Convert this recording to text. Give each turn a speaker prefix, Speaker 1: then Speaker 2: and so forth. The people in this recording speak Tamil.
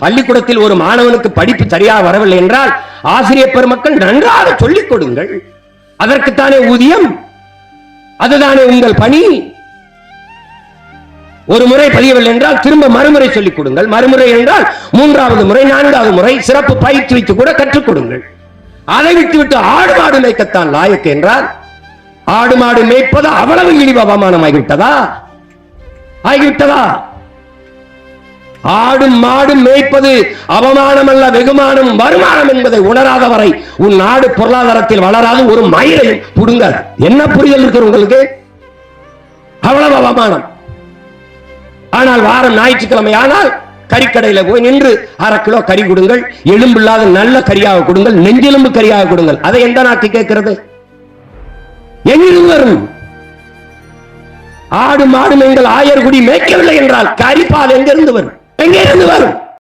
Speaker 1: பள்ளிக்கூடத்தில் ஒரு மாணவனுக்கு படிப்பு சரியாக வரவில்லை என்றால் ஆசிரியர் பெருமக்கள் நன்றாக சொல்லிக் கொடுங்கள். அதற்குத்தானே ஊதியம், அதுதானே உங்கள் பணி. ஒரு முறை பதியவில்லை என்றால் திரும்ப மறுமுறை சொல்லிக் கொடுங்கள். மறுமுறை என்றால் 3வது முறை 4வது முறை சிறப்பு பயிற்சி வைத்து கூட கற்றுக் கொடுங்கள். அதை விட்டுவிட்டு ஆடு மாடு மேய்க்கத்தான் லாயக்கு என்றால் ஆடு மாடு மேய்ப்பது அவ்வளவு இழிவு அவமானம் ஆகிவிட்டதா? ஆடு மாடு மேய்ப்பது அவமானம் அல்ல, வெகுமானம், வருமானம் என்பதை உணராத வரை உன் நாடு பொருளாதாரத்தில் வளராது, ஒரு மயிலையும் புடுங்காது. என்ன புரிதல் இருக்கு உங்களுக்கு? அவ்வளவு அவமானம். ஆனால் வாரம் ஞாயிற்றுக்கிழமை ஆனால் கறிக்கடையில் போய் நின்று 1/2 கிலோ கறி கொடுங்கள், எலும்பில்லாத நல்ல கறியாக கொடுங்கள், நெஞ்செலும்பு கறியாக கொடுங்கள். அதை எந்த நாக்கு கேட்கிறது? எங்கிருந்து வரும்? ஆடு மாடு எங்கள் ஆயர்குடி மேய்க்கவில்லை என்றால் கறிப்பால் எங்கிருந்து வரும்? எங்கிருந்து வரும்?